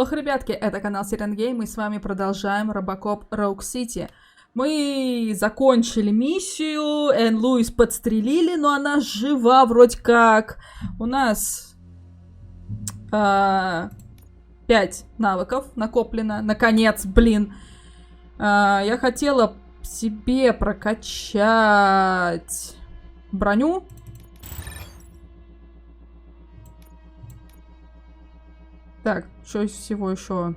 Алоха, ребятки, это канал City Вне, мы с вами продолжаем робокоп Rogue City. Мы закончили миссию, Энн Луис подстрелили, но она жива вроде как. У нас 5 навыков накоплено, наконец, блин. Я хотела себе прокачать броню. Так, что из всего еще?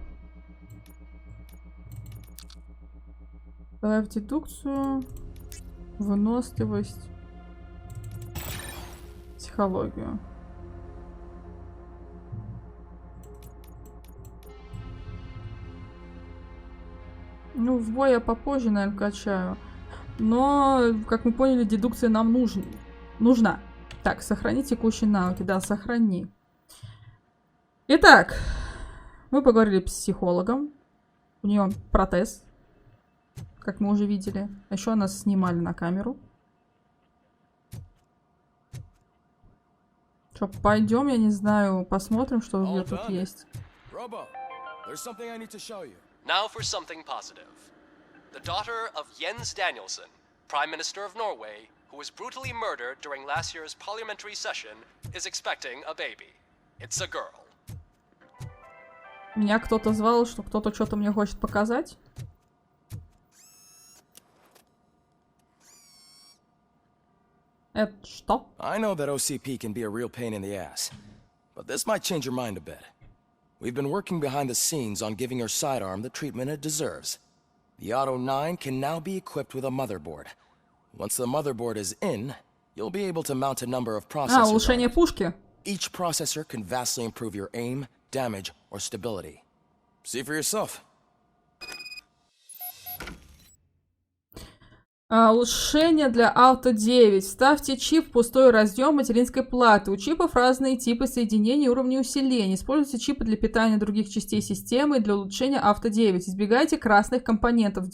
Добавить дедукцию, выносливость, психологию. Ну, в бой я попозже, наверное, качаю. Но, как мы поняли, дедукция нам нужна. Так, сохрани текущие навыки. Да, сохрани. Итак, мы поговорили с психологом. У нее протез, как мы уже видели. А еще нас снимали на камеру. Что, пойдем, я не знаю, посмотрим, что у нее тут есть. Робо, there's something I need to show you. Now for something positive. The daughter of Jens Danielsson, Prime Minister of Norway, who was brutally murdered during last year's parliamentary session, is expecting a baby. It's a girl. Меня кто-то звал, что кто-то что-то мне хочет показать. Это что? I know that OCP can be a real pain in the ass, but this might change your mind a bit. We've been working behind the scenes on giving your sidearm the treatment it deserves. The Auto 9 can now be equipped with a motherboard. Once the motherboard is in, you'll be able to mount a number of processors. Улучшение пушки. Each processor can vastly improve your aim, damage, or stability. See for yourself. Улучшение для Auto 9. Вставьте чип в пустой разъем материнской платы. У чипов разные типы соединений и уровни усиления. Используйте чипы для питания других частей системы и для улучшения Auto 9. Избегайте красных компонентов,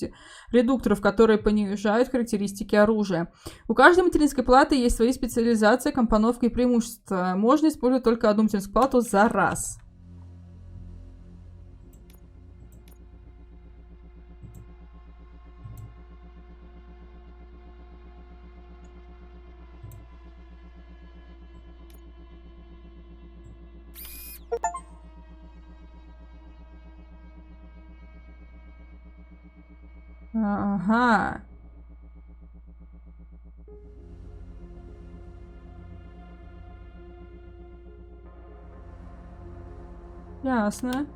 редукторов, которые понижают характеристики оружия. У каждой материнской платы есть свои специализации, компоновка и преимущества. Можно использовать только одну материнскую плату за раз. Ага. Ясно.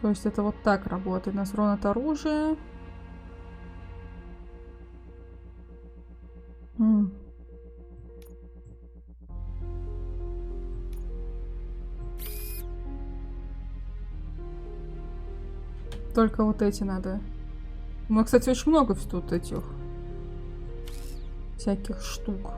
То есть это вот так работает. У нас ровно от оружия. Только вот эти надо. Ну, кстати, очень много тут этих всяких штук.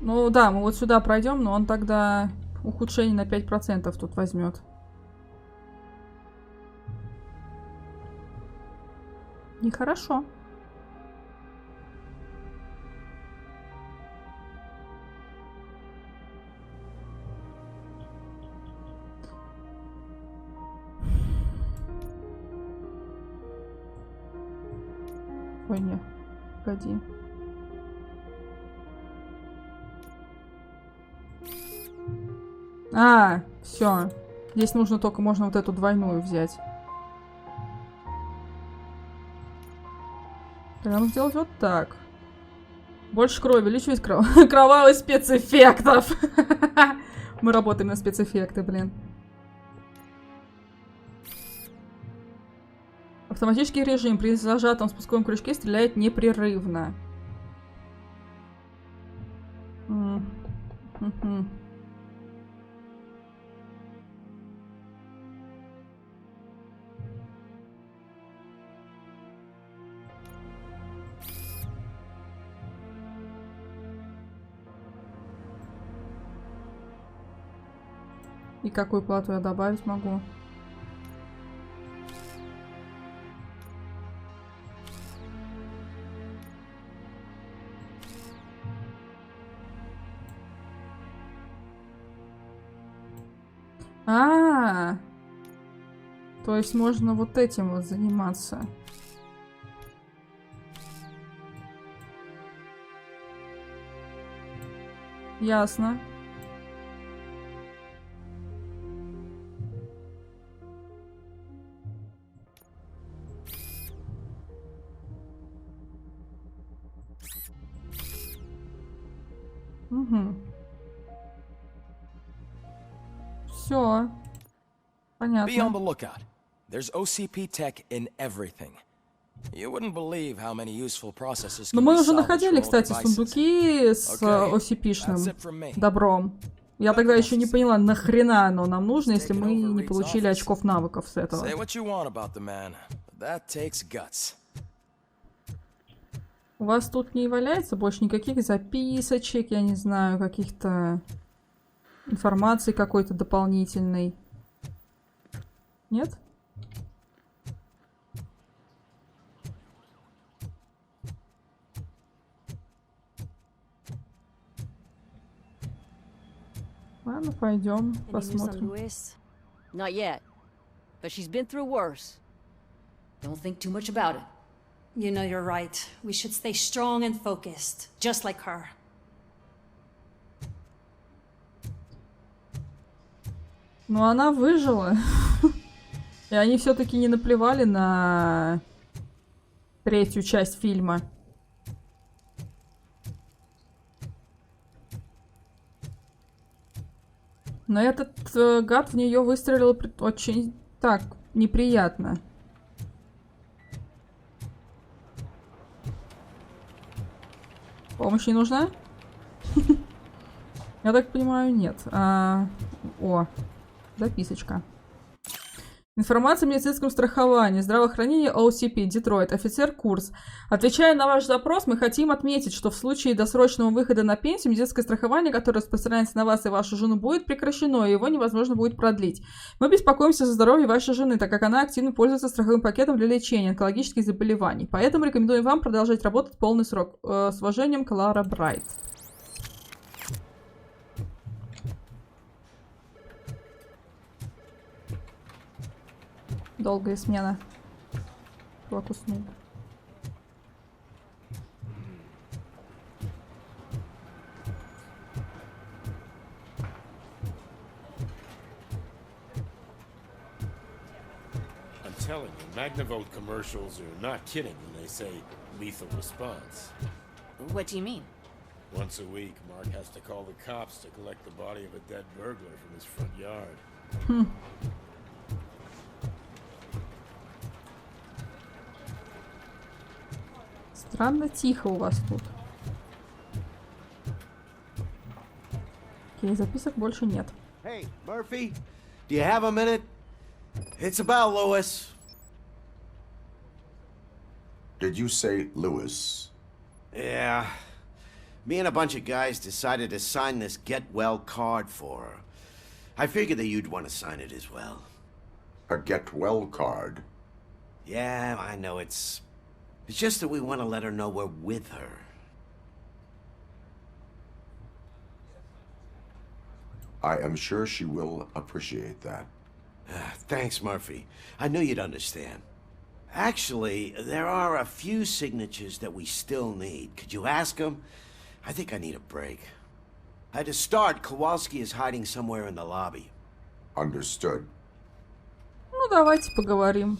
Ну да, мы вот сюда пройдем, но он тогда ухудшение на 5% тут возьмет. Нехорошо. Ой, не, погоди. Все. Здесь нужно только, можно вот эту двойную взять. Тогда нужно сделать вот так. Больше крови, увеличивать кровавых спецэффектов. Мы работаем на спецэффекты, блин. Автоматический режим. При зажатом спусковом крючке стреляет непрерывно. И какую плату я добавить могу? То есть можно вот этим вот заниматься. Ясно. Угу. Все. Be on the Понятно. lookout. There's OCP tech in everything. You wouldn't believe how many useful processes Но can мы be уже salvaged находили, from old кстати, devices. сундуки с Okay, OCP-шным that's it from me. добром. Я тогда еще не поняла, нахрена оно нам нужно, если мы не получили очков навыков с этого. Say what you want about the man, but that takes guts. У вас тут не валяется больше никаких записочек, я не знаю, каких-то информации какой-то дополнительной? Нет? Ладно, пойдем, Any news on посмотрим. Louis? Not yet, but she's been through worse. Don't think too much about it. You know you're right. We should stay strong and focused, just like her. Но она выжила. И они все-таки не наплевали на третью часть фильма. Но этот гад в нее выстрелил очень так неприятно. Помощь не нужна? Я так понимаю, нет. О, записочка. Информация о медицинском страховании, здравоохранении OCP, Детройт, офицер курс. Отвечая на ваш запрос, мы хотим отметить, что в случае досрочного выхода на пенсию медицинское страхование, которое распространяется на вас и вашу жену, будет прекращено, и его невозможно будет продлить. Мы беспокоимся за здоровье вашей жены, так как она активно пользуется страховым пакетом для лечения онкологических заболеваний. Поэтому рекомендуем вам продолжать работать полный срок. С уважением, Клара Брайт. Долгая смена. Чувак уснул. I'm telling you, Magnavolt commercials are not kidding when they say lethal response. What do you mean? Once a week, Mark has to call the cops to collect the body of a dead burglar from his front yard. Странно тихо у вас тут. Окей, записок больше нет. Hey, Murphy, do you have a minute? It's about Louis. Did you say Lewis? Yeah. Me and a bunch of guys decided to sign this get well card for her. I figured that you'd want to sign it as well. A get well card? Yeah, I know it's just that we want to let her know we're with her. I am sure she will appreciate that. Thanks, Murphy. I knew you'd understand. Actually, there are a few signatures that we still need. Could you ask them? I think I need a break. To start, Kowalski is hiding somewhere in the lobby. Understood. Ну, давайте поговорим.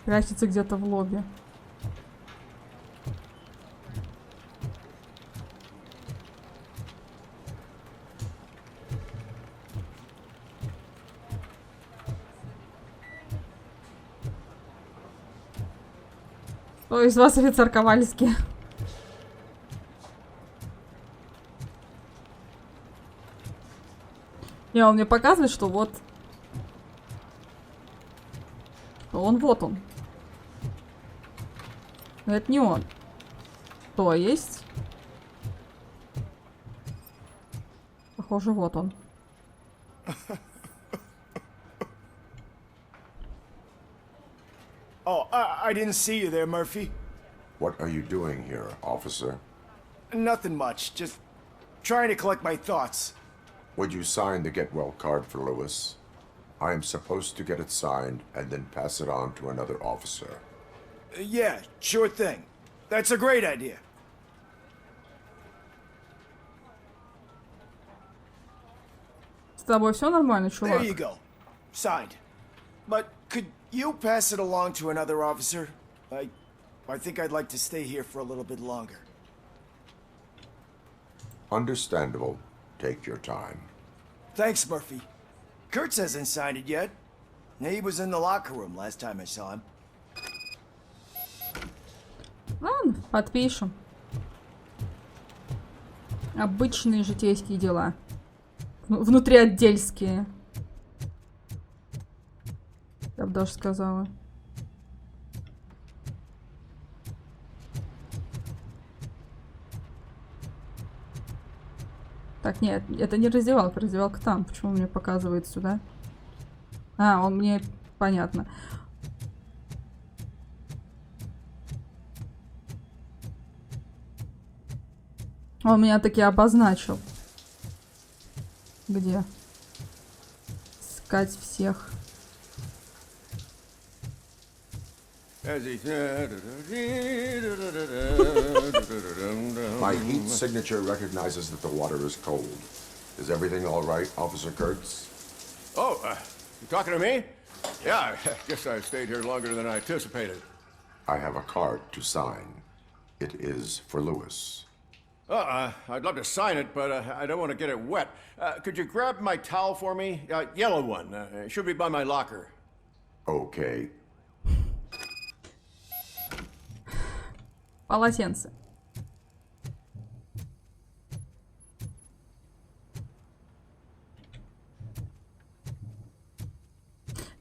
Прячется где-то в лобби. Кто из вас офицер Ковальский? И он мне показывает, что вот... Он вот он. Но это не он. То есть... Похоже, вот он. Oh, I didn't see you there, Murphy. What are you doing here, officer? Nothing much, just trying to collect my thoughts. Would you sign the get well card for Lewis? I am supposed to get it signed and then pass it on to another officer. Yeah, sure thing. That's a great idea. С тобой все нормально, чувак? There you go. Signed. But could you pass it along to another officer? I think I'd like to stay here for a little bit longer. Understandable. Take your time. Thanks, Murphy. Kurtz hasn't signed it yet. He was in the locker room last time I saw him. Ладно, подпишем. Обычные житейские дела. Внутриотдельские. Я бы даже сказала. Так, нет, это не раздевалка. Раздевалка там. Почему мне показывает сюда? А, он мне... Понятно. Он меня таки обозначил. Где? Искать всех. My heat signature recognizes that the water is cold. Is everything all right, Officer Kurtz? Oh, you talking to me? Yeah, I guess I stayed here longer than I anticipated. I have a card to sign. It is for Lewis. I'd love to sign it, but I don't want to get it wet. Could you grab my towel for me? Yellow one. It should be by my locker. Okay. Полотенце.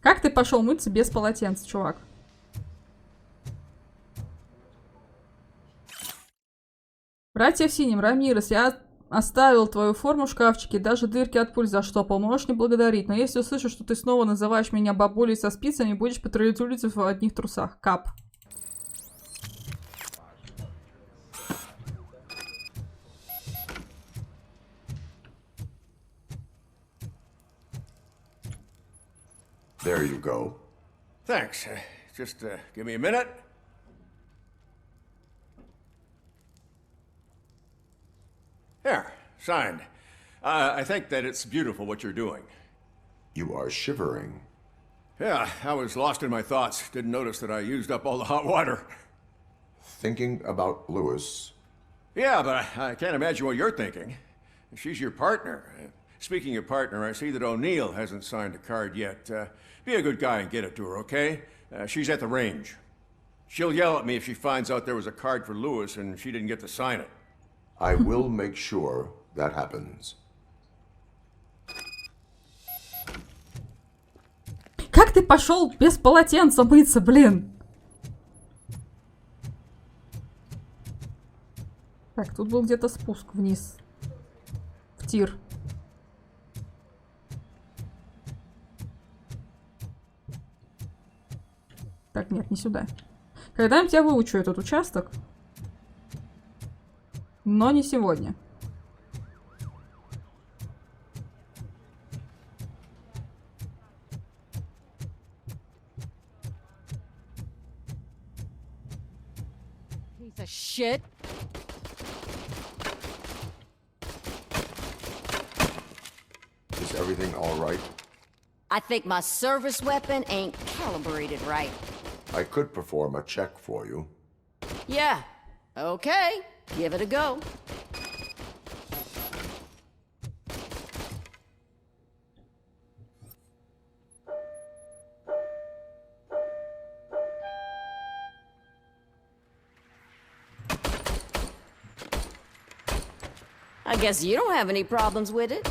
Как ты пошел мыться без полотенца, чувак? Братья в синем, Рамирес, я оставил твою форму в шкафчике, даже дырки от пуль заштопал. Можешь не благодарить, но если услышишь, что ты снова называешь меня бабулей со спицами, будешь патрулировать улицу в одних трусах. Кап. There you go. Thanks. Just give me a minute. There, signed. I think that it's beautiful what you're doing. You are shivering. Yeah, I was lost in my thoughts. Didn't notice that I used up all the hot water. Thinking about Lewis. Yeah, but I can't imagine what you're thinking. She's your partner. Speaking of partner, I see that O'Neill hasn't signed a card yet. Be a good guy and get it to her, okay? She's at the range. She'll yell at me if she finds out there was a card for Lewis and she didn't get to sign it. I will make sure that happens. Как ты пошел без полотенца мыться, блин? Так, тут был где-то спуск вниз. В тир. Так, нет, не сюда. Когда-нибудь я выучу этот участок. Но не сегодня. Piece of shit. Is everything all right? I think my service weapon ain't calibrated right. I could perform a check for you. Yeah. Okay. Give it a go. I guess you don't have any problems with it.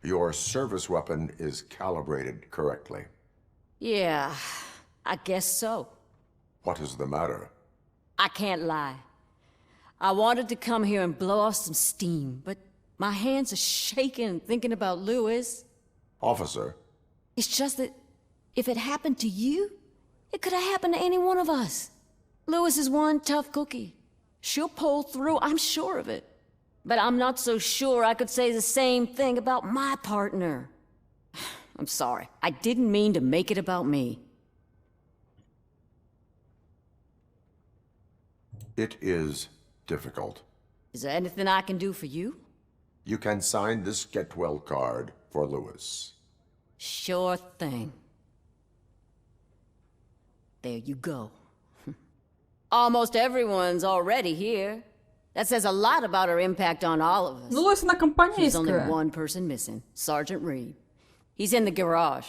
Your service weapon is calibrated correctly. Yeah, I guess so. What is the matter? I can't lie. I wanted to come here and blow off some steam, but my hands are shaking thinking about Lewis. Officer, It's just that if it happened to you, it could have happened to any one of us. Lewis is one tough cookie. She'll pull through, I'm sure of it. But I'm not so sure I could say the same thing about my partner. I'm sorry. I didn't mean to make it about me. it is difficult. Is there anything I can do for you? You can sign this get well card for Lewis. Sure thing. There you go. Almost everyone's already here. That says a lot about her impact on all of us. Ну, Лось, она There's only компанейская. one person missing. Sergeant Reed. He's in the garage.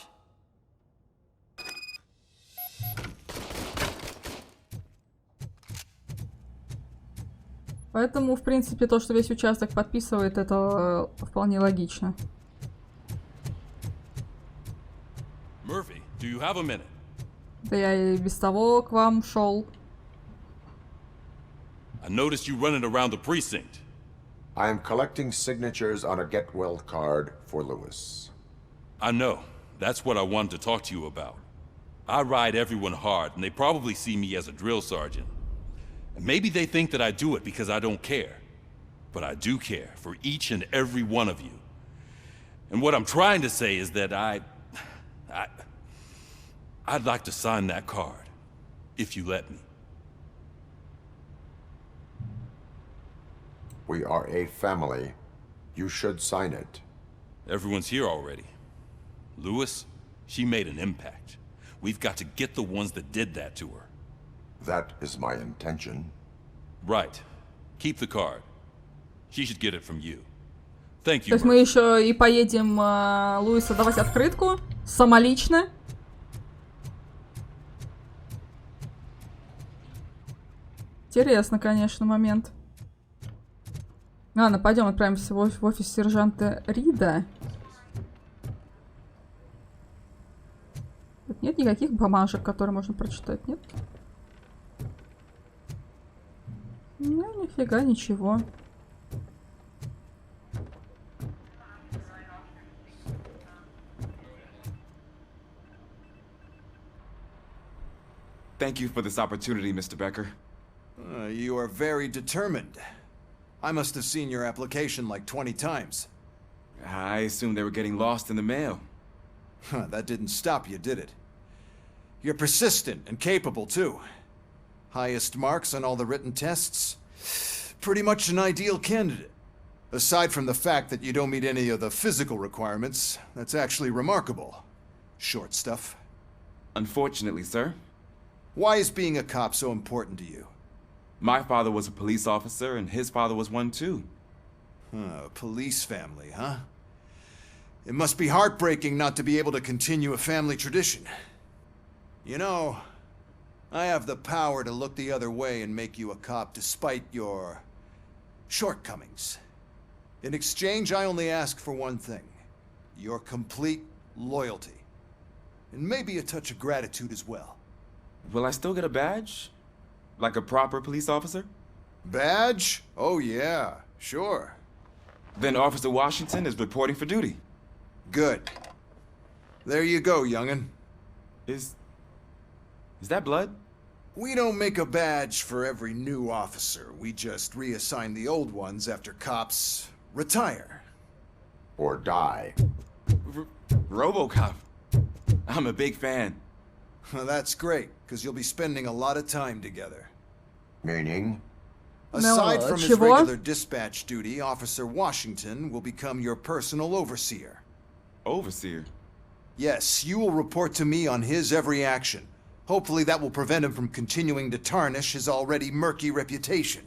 Поэтому, в принципе, то, что весь участок подписывает, это вполне логично. Murphy, do you have a minute? Да я и без того к вам шел. I noticed you running around the precinct. I am collecting signatures on a get well card for Lewis. I know. That's what I wanted to talk to you about. I ride everyone hard, and they probably see me as a drill sergeant. And maybe they think that I do it because I don't care. But I do care for each and every one of you. And what I'm trying to say is that I'd like to sign that card, if you let me. We are a family. You should sign it. Everyone's here already. Lewis, she made an impact. We've got to get the ones that did that to her. That is my intention. Right. Keep the card. She should get it from you. Thank То you, есть мы Murphy. еще и поедем Луису давать открытку самолично. Интересно, конечно, момент. Ладно, пойдем отправимся в офис сержанта Рида. Тут нет никаких бумажек, которые можно прочитать, нет? Ну, нифига, ничего. Thank you for this opportunity, Mr. Becker. You are very determined. I must have seen your application like 20 times. I assumed they were getting lost in the mail. Huh, that didn't stop you, did it? You're persistent and capable, too. Highest marks on all the written tests. Pretty much an ideal candidate. Aside from the fact that you don't meet any of the physical requirements, that's actually remarkable. Short stuff. Unfortunately, sir. Why is being a cop so important to you? My father was a police officer, and his father was one too. A police family, huh? It must be heartbreaking not to be able to continue a family tradition. You know, I have the power to look the other way and make you a cop despite your shortcomings. In exchange, I only ask for one thing. Your complete loyalty. And maybe a touch of gratitude as well. Will I still get a badge? Like a proper police officer? Badge? Oh yeah, sure. Then Officer Washington is reporting for duty. Good. There you go, young'un. Is that blood? We don't make a badge for every new officer. We just reassign the old ones after cops retire. Or die. RoboCop. I'm a big fan. Well, that's great, because you'll be spending a lot of time together. Meaning? Aside from his чего? regular dispatch duty, Officer Washington will become your personal overseer. Overseer? Yes, you will report to me on his every action. Hopefully that will prevent him from continuing to tarnish his already murky reputation.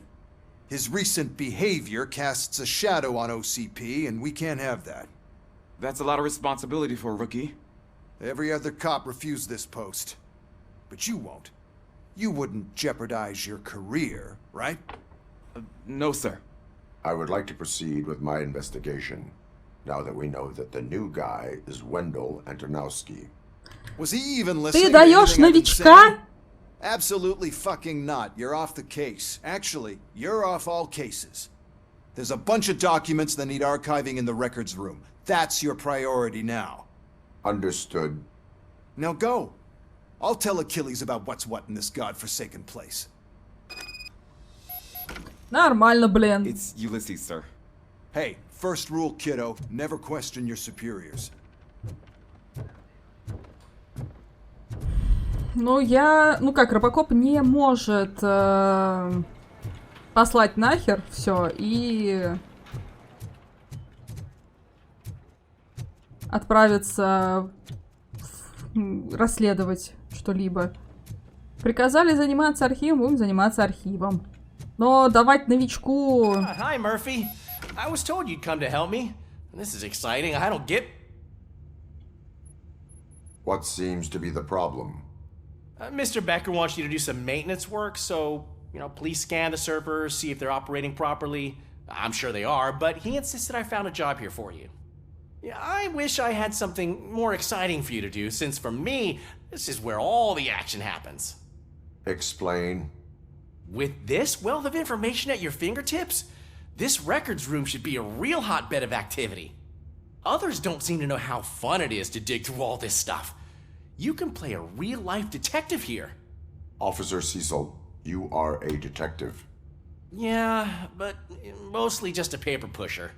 His recent behavior casts a shadow on OCP, and we can't have that. That's a lot of responsibility for a rookie. Every other cop refused this post. But you won't. You wouldn't jeopardize your career, right? No, sir. I would like to proceed with my investigation. now that we know that the new guy is Wendell Antonowski. Was he even listening Ты to даешь anything I've been новичка? saying? Absolutely fucking not. You're off the case. Actually, you're off all cases. There's a bunch of documents that need archiving in the records room. That's your priority now. Understood. Now go. I'll tell Achilles about what's what in this godforsaken place. Нормально, блин. It's Ulysses, sir. Hey, first rule, kiddo, never question your superiors. Ну как, Робокоп не может послать нахер все и отправиться расследовать что-либо. Приказали заниматься архивом, будем заниматься архивом. Но давать новичку... Hi, Murphy. I was told you'd come to help me. This is exciting. I don't get... What seems to be the problem? Mr. Becker wants you to do some maintenance work, so, please scan the servers, see if they're operating properly. I'm sure they are, but he insisted I found a job here for you. Yeah, I wish I had something more exciting for you to do, since for me, this is where all the action happens. Explain. With this wealth of information at your fingertips, this records room should be a real hotbed of activity. Others don't seem to know how fun it is to dig through all this stuff. You can play a real-life detective here. Officer Cecil, you are a detective. Yeah, but mostly just a paper pusher.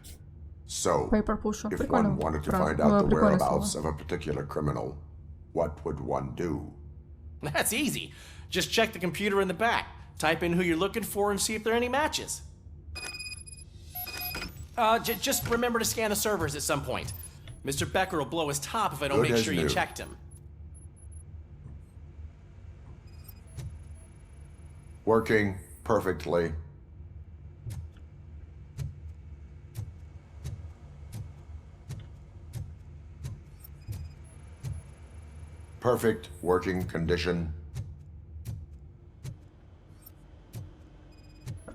So, Paper pusher. if Прикольно. one wanted to find out the Прикольное whereabouts слово. of a particular criminal, what would one do? That's easy. Just check the computer in the back. Type in who you're looking for and see if there are any matches. Just remember to scan the servers at some point. Mr. Becker will blow his top if I don't Good make as sure you new. checked him. Working perfectly. Perfect working condition.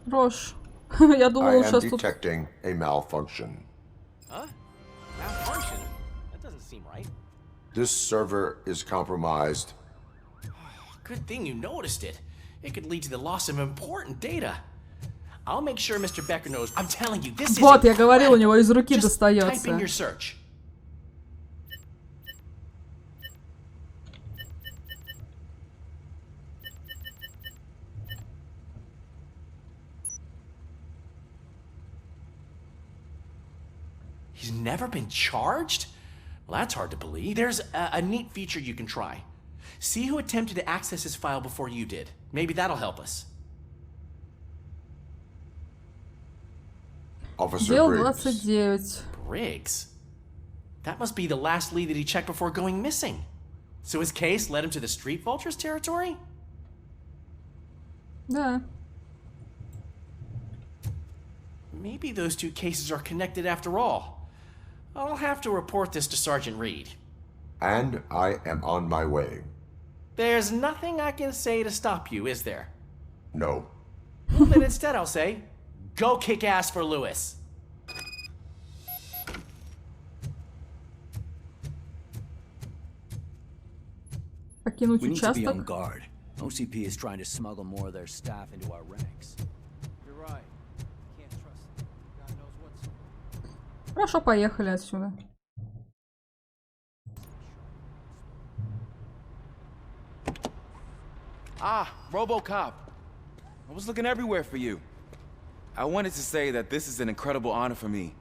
Хорош. Я I думала, am сейчас тут... detecting a malfunction. Huh? Malfunction? That doesn't seem right. This server is compromised. Good thing you noticed it. It could lead to the loss of important data. I'll make sure Mr. Becker knows. I'm telling you, this is Вот, я говорил, у него из руки Just type in достается. your search. He's never been charged? Well, that's hard to believe. There's a neat feature you can try. See who attempted to access his file before you did. Maybe that'll help us. Officer Дел Briggs. 29. Briggs? That must be the last lead that he checked before going missing. So his case led him to the Street Vultures territory? Да. Maybe those two cases are connected after all. I'll have to report this to Sergeant Reed. And I am on my way. There's nothing I can say to stop you, is there? No. Well, then instead I'll say, go kick ass for Lewis. Покинуть We need to be on участок. guard. OCP is trying to smuggle more of their staff into our ranks. You're right. Can't trust them. God knows what's... Хорошо, поехали отсюда. Ah, RoboCop. I was looking everywhere for you. I wanted to say that this is an incredible honor for me.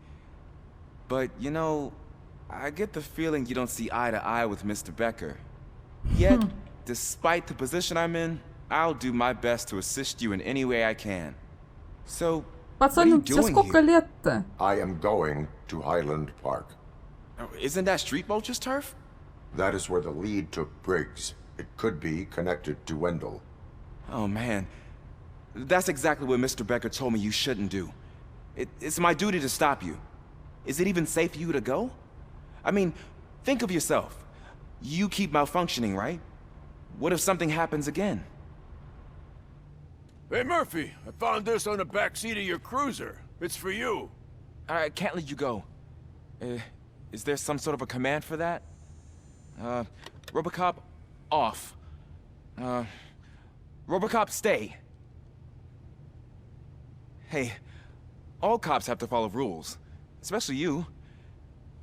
But, I get the feeling you don't see eye to eye with Mr. Becker. Yet, despite the position I'm in, I'll do my best to assist you in any way I can. So, what are you Пацаны, тебе doing сколько here? лет-то? I am going to Highland Park. Isn't that Street Vulture's turf? That is where the lead took Briggs. It could be connected to Wendell. Oh, man. That's exactly what Mr. Becker told me you shouldn't do. It's my duty to stop you. Is it even safe for you to go? I mean, think of yourself. You keep malfunctioning, right? What if something happens again? Hey, Murphy, I found this on the back seat of your cruiser. It's for you. I can't let you go. Is there some sort of a command for that? RoboCop, off. RoboCop, stay. Hey, all cops have to follow rules. Especially you.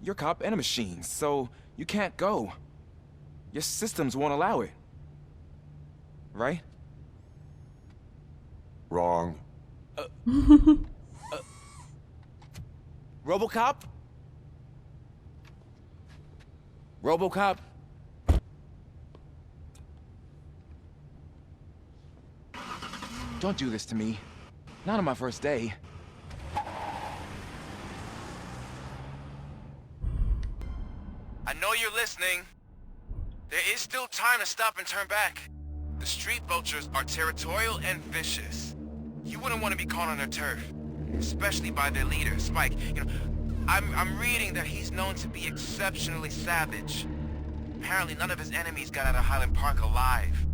You're a cop and a machine, so you can't go. Your systems won't allow it. Right? Wrong. RoboCop? RoboCop? Don't do this to me. Not on my first day. I know you're listening. There is still time to stop and turn back. The street vultures are territorial and vicious. You wouldn't want to be caught on their turf, especially by their leader, Spike. You know, I'm reading that he's known to be exceptionally savage. Apparently none of his enemies got out of Highland Park alive.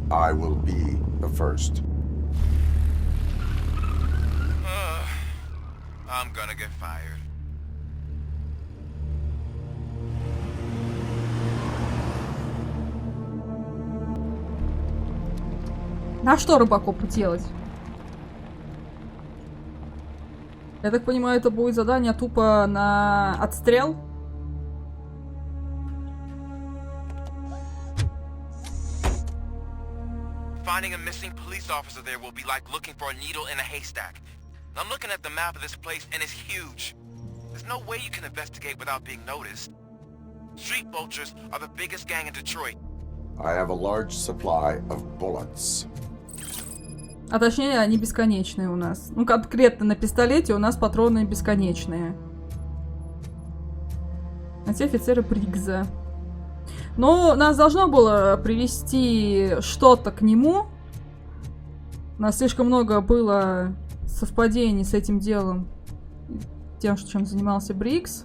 I will be the first. I'm gonna get fired. А что робокопу делать? Я так понимаю, это будет задание тупо на отстрел? Finding a missing police officer there will be like looking for a needle in a haystack. I'm looking at the map of this place and it's huge. There's no way you can investigate without being noticed. Street vultures are the biggest gang in Detroit. I have a large supply of bullets. А точнее, они бесконечные у нас. Ну, конкретно на пистолете у нас патроны бесконечные. Эти офицеры Бригза. Но нас должно было привести что-то к нему. У нас слишком много было совпадений с этим делом. Тем, чем занимался Бригс.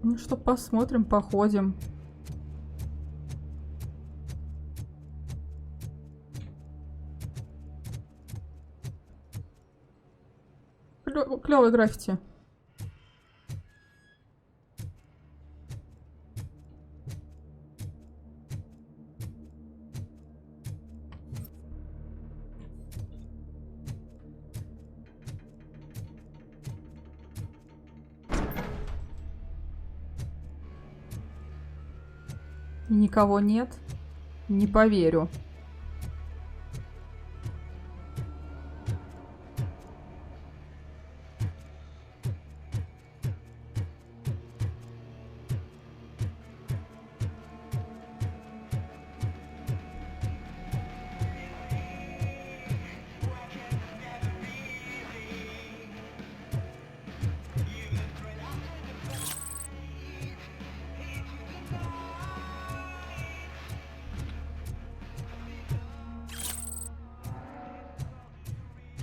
Ну что, посмотрим, походим. Клёвый граффити. Никого нет. Не поверю.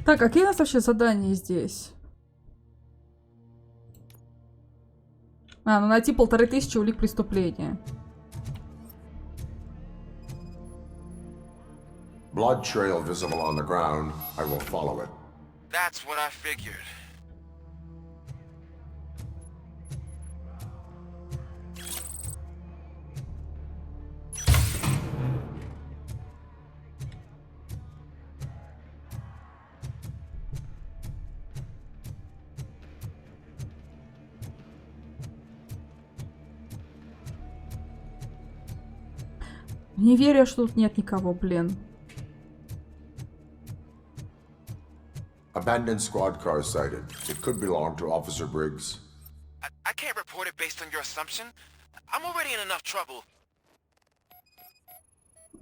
Так, какие у нас вообще задания здесь? А, ну найти 1500 улик преступления. Blood trail visible on the ground. I will follow it. That's what I figured. Не верю, что тут нет никого, блин. Abandoned squad car sighted. It could belong to Officer Briggs. I can't report it based on your assumption. I'm already in enough trouble.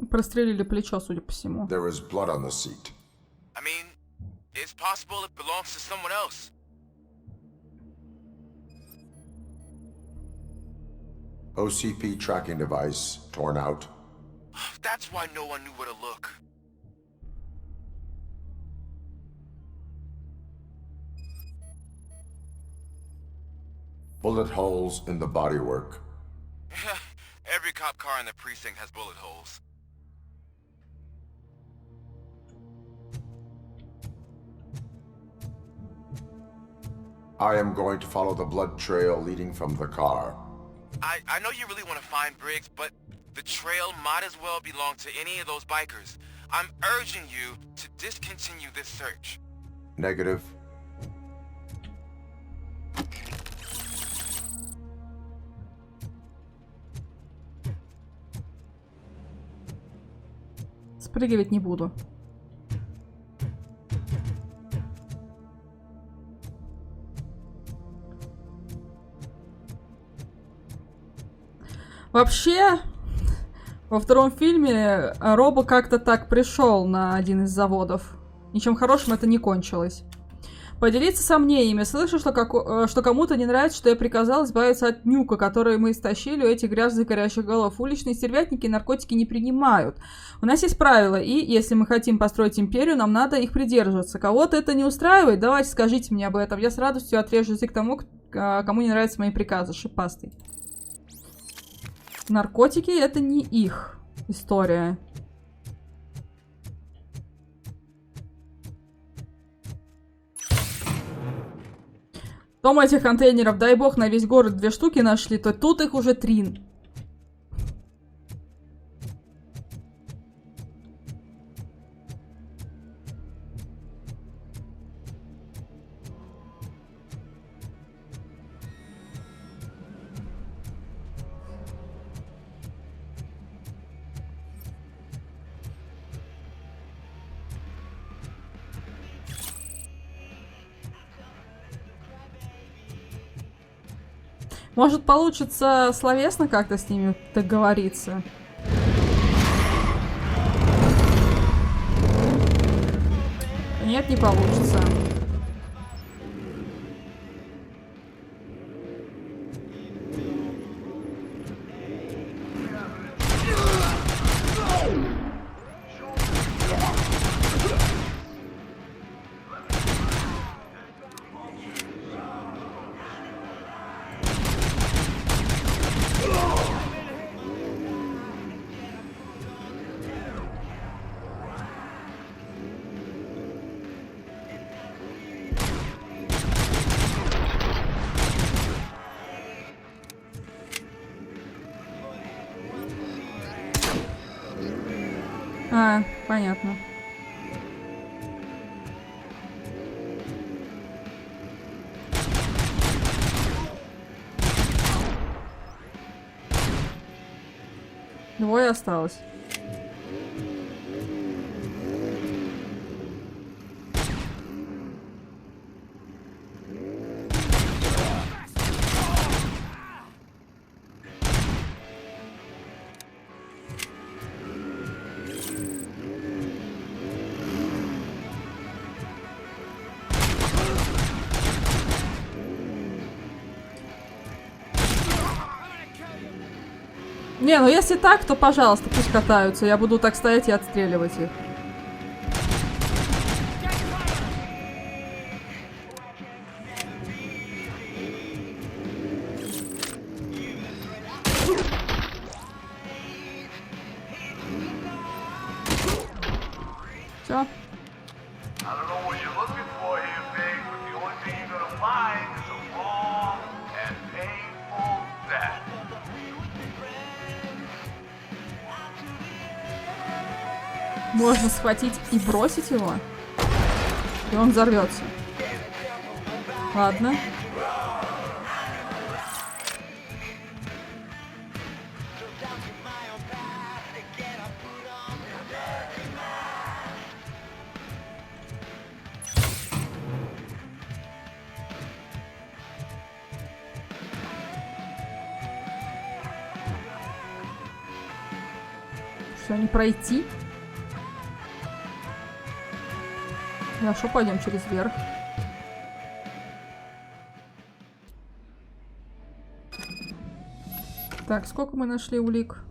Прострелили плечо, судя по всему. There is blood on the seat. I mean, it's possible it belongs to someone else. OCP tracking device torn out. That's why no one knew where to look. Bullet holes in the bodywork. Every cop car in the precinct has bullet holes. I am going to follow the blood trail leading from the car. I know you really want to find Briggs, but the trail might as well belong to any of those bikers. I'm urging you to discontinue this search. Negative. Спрыгивать не буду. Вообще, во втором фильме Робо как-то так пришел на один из заводов. Ничем хорошим это не кончилось. Поделиться сомнениями. Слышу, что кому-то не нравится, что я приказал избавиться от нюка, который мы стащили у этих грязных горящих голов. Уличные стервятники наркотики не принимают. У нас есть правила, и если мы хотим построить империю, нам надо их придерживаться. Кого-то это не устраивает? Давайте скажите мне об этом. Я с радостью отрежу язык тому, кому не нравятся мои приказы. Шипастый. Наркотики — это не их история. Том этих контейнеров, дай бог, на весь город 2 штуки нашли, то тут их уже 3. Может, получится словесно как-то с ними договориться? Нет, не получится. А, понятно. Двое осталось. Не, ну если так, то пожалуйста, пусть катаются. Я буду так стоять и отстреливать их. Все. Можно схватить и бросить его, и он взорвется. Ладно. Что, не пройти? Хорошо, пойдем через верх. Так, сколько мы нашли улик?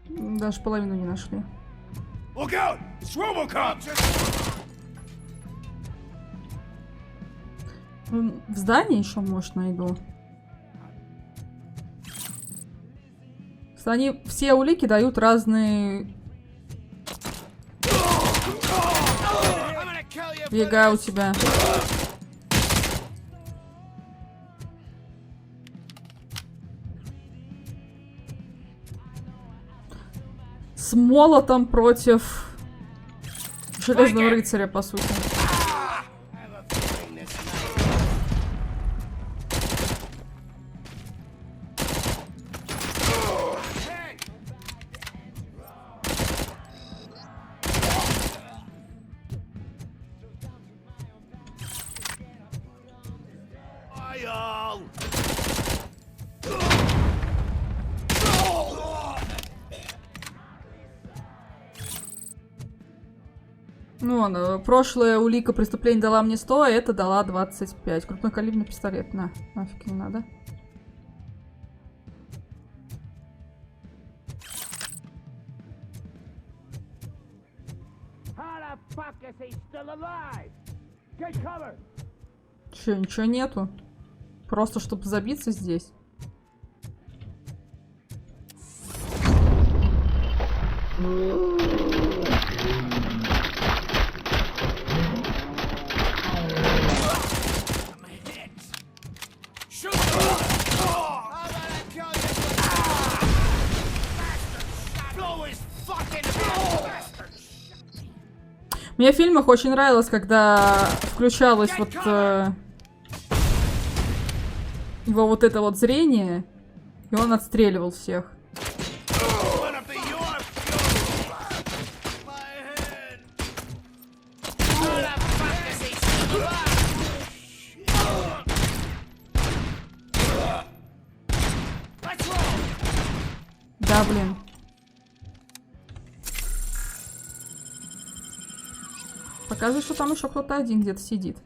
Даже половину не нашли. Look out! It's RoboCop! В здании еще, может, найду. Что они все улики дают разные... Бега у тебя. С молотом против Железного рыцаря, по сути. Ну, прошлая улика преступления дала мне 100, а это дала 25. Крупнокалиберный пистолет. На, нафиг не надо. Че, ничего нету? Просто чтобы забиться здесь. Мне в фильмах очень нравилось, когда включалось вот его вот это вот зрение, и он отстреливал всех. Да, блин. Показывает, что там еще кто-то один где-то сидит.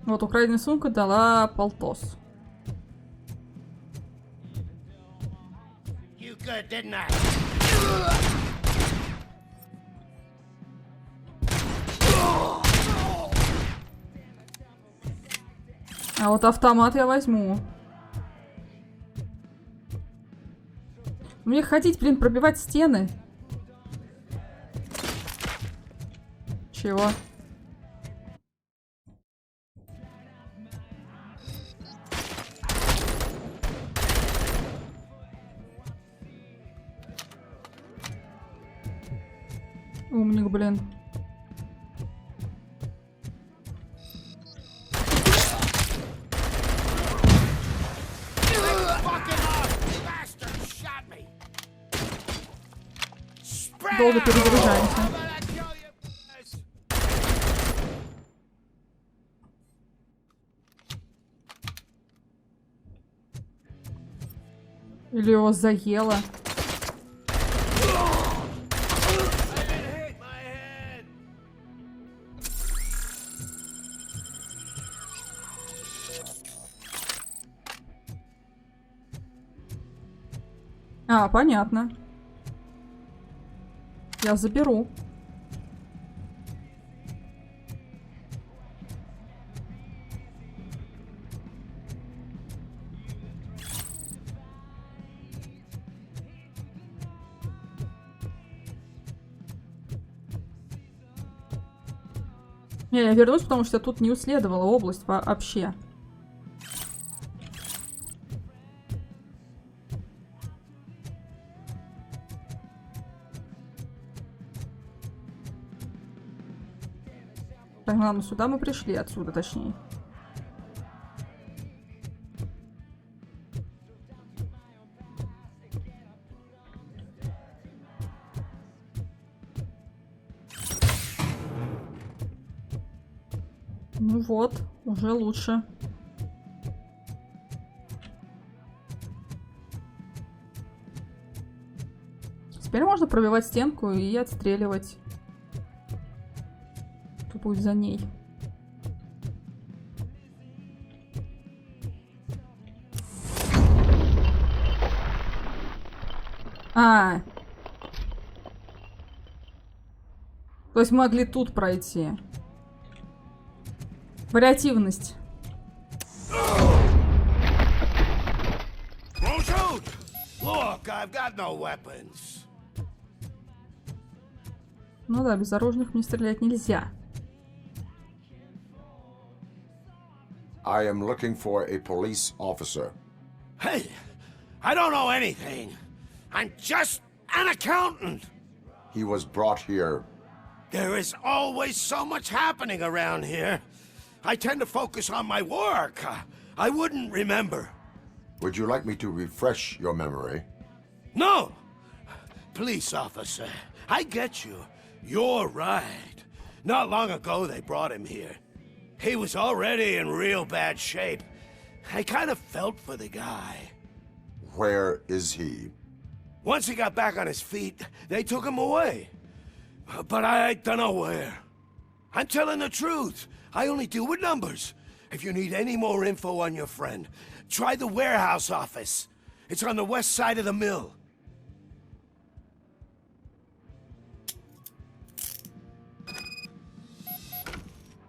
Вот, украденная сумка дала полтос. А вот автомат я возьму. Мне ходить, блин, пробивать стены. Чего? Умник, блин. Долго перезаряжаемся. Или его заело. А, понятно. Я заберу. Не, я вернусь, потому что я тут не исследовала область вообще. Так, ладно, сюда мы пришли, отсюда точнее. Ну вот, уже лучше. Теперь можно пробивать стенку и отстреливать. Кто будет за ней. А, То есть мы могли тут пройти. Вариативность. Look, I've got no weapons. Ну да, безоружных мне стрелять нельзя. I am looking for a police officer. Hey, I don't know anything. I'm just an accountant. He was brought here. There is always so much happening around here. I tend to focus on my work. I wouldn't remember. Would you like me to refresh your memory? No! Police officer, I get you. You're right. Not long ago they brought him here. He was already in real bad shape. I kind of felt for the guy. Where is he? Once he got back on his feet, they took him away. But I don't know where. I'm telling the truth. I only deal with numbers. If you need any more info on your friend, try the warehouse office. It's on the west side of the mill.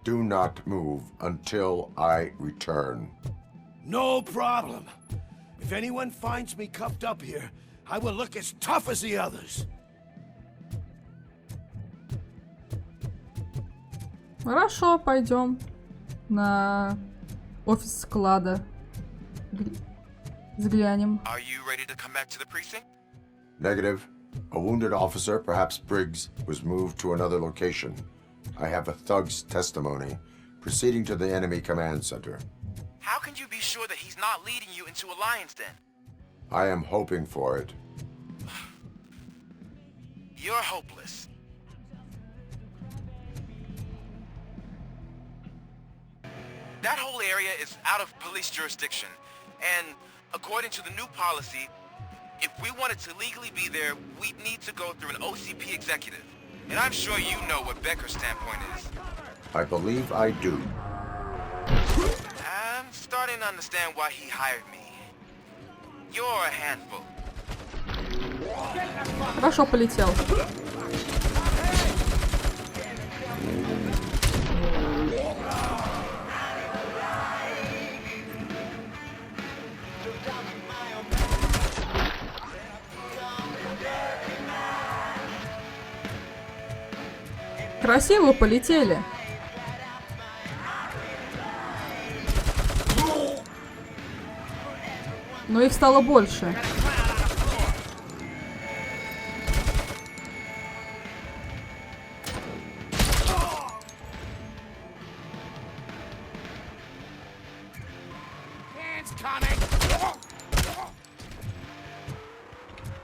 Do not move until I return. No problem. If anyone finds me cuffed up here, I will look as tough as the others. Хорошо, пойдем на офис склада. Взглянем. Are you ready to come back to the precinct? Negative. A wounded officer, perhaps Briggs, was moved to another location. I have a thug's testimony, proceeding to the enemy command center. How can you be sure that he's not leading you into a lion's den? I am hoping for it. You're hopeless. That whole area is out of police jurisdiction, and according to the new policy, if we wanted to legally be there, we'd need to go through an OCP executive. And I'm sure you know what Becker's standpoint is. I believe I do. I'm starting to understand why he hired me. You're a handful. Хорошо полетел. Красиво полетели. Но их стало больше.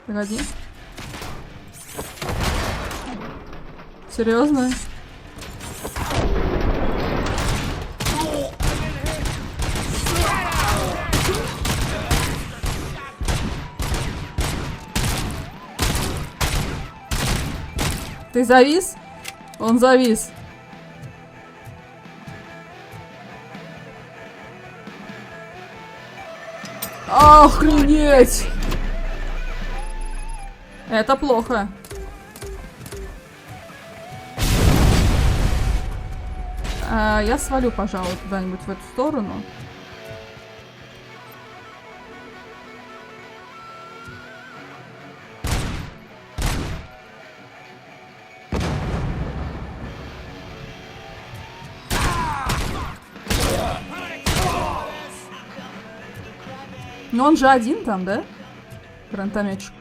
Погоди. Серьезно? Ты завис? Он завис. Охренеть! Это плохо. Я свалю, пожалуй, куда-нибудь в эту сторону. Но он же один там, да? Гранатометчик.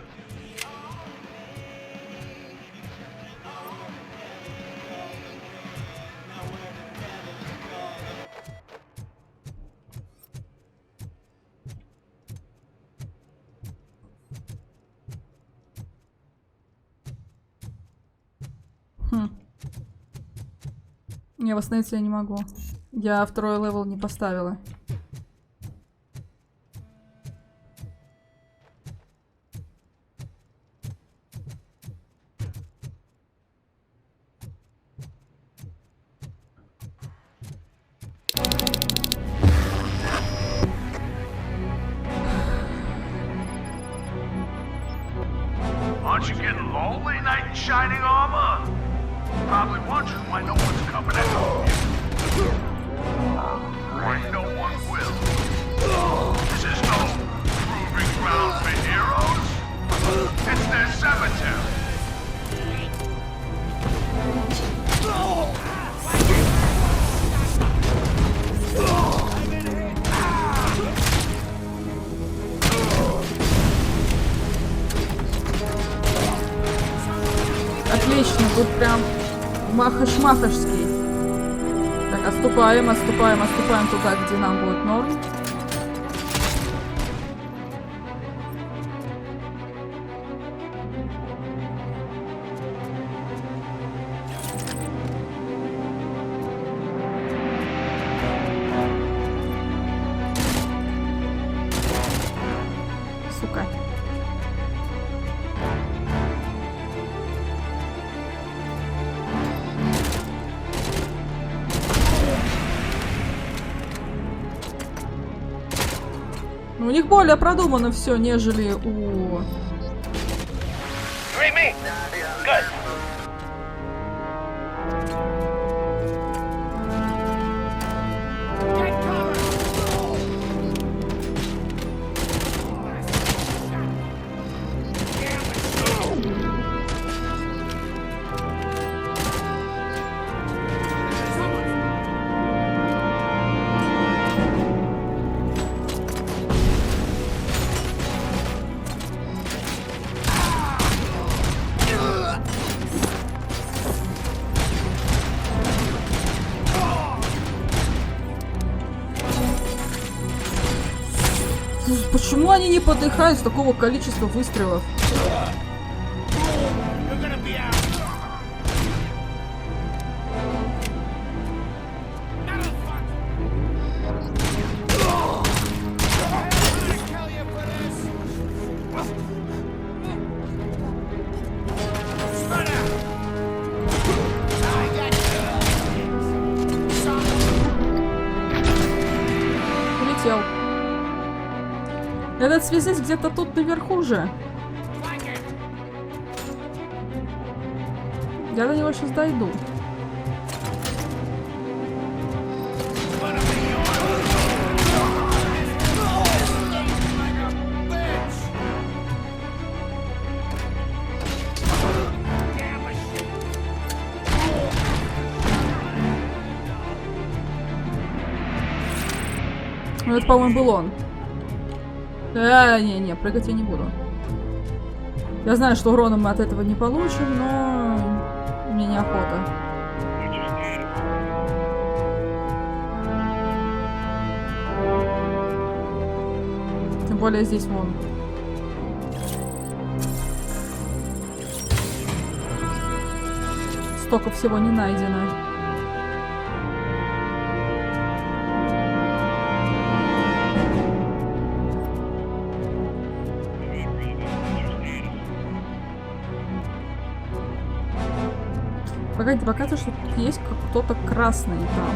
Не, восстановиться я не могу. Я второй левел не поставила. Aren't you getting lonely, knight in shining armor? Probably wondering why no one's coming at you. Why no one will. This is no proving ground for heroes. It's their cemetery. Отлично, тут прям махаш-махашский. Так, отступаем туда, где нам будет норм. Сука. У них более продумано все, нежели у... Почему они не подыхают с такого количества выстрелов? Улетел. Этот связист где-то тут наверху же. Я до него сейчас дойду. Ну, это, по-моему, был он. Не, прыгать я не буду. Я знаю, что урона мы от этого не получим, но мне неохота. Тем более здесь вон. Столько всего не найдено. Погоди, показывает, что тут есть кто-то красный там.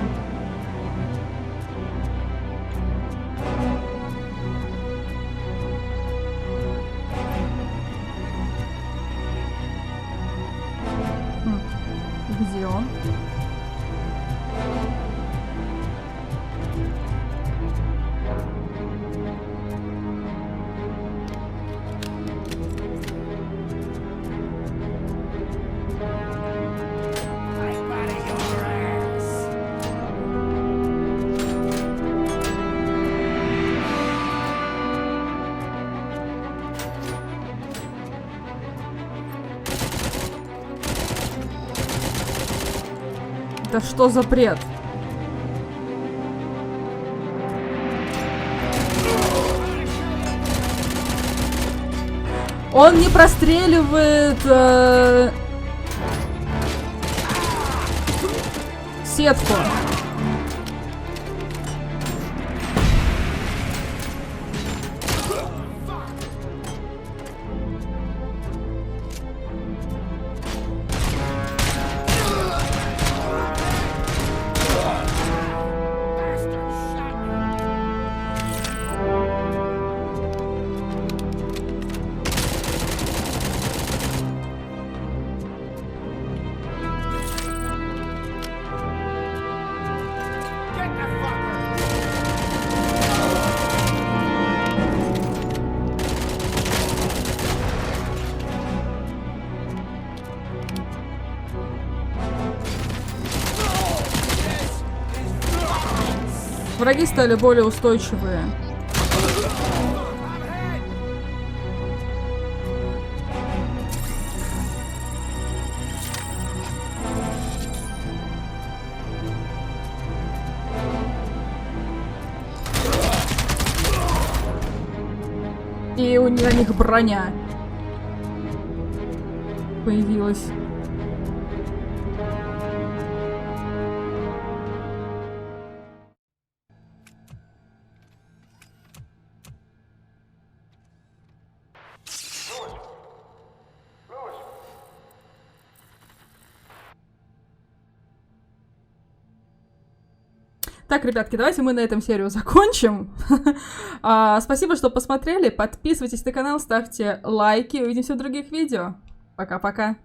Где он? Да что за бред? Он не простреливает сетку. Враги стали более устойчивые. И у них броня появилась. Так, ребятки, давайте мы на этом серию закончим. Спасибо, что посмотрели. Подписывайтесь на канал, ставьте лайки. Увидимся в других видео. Пока-пока.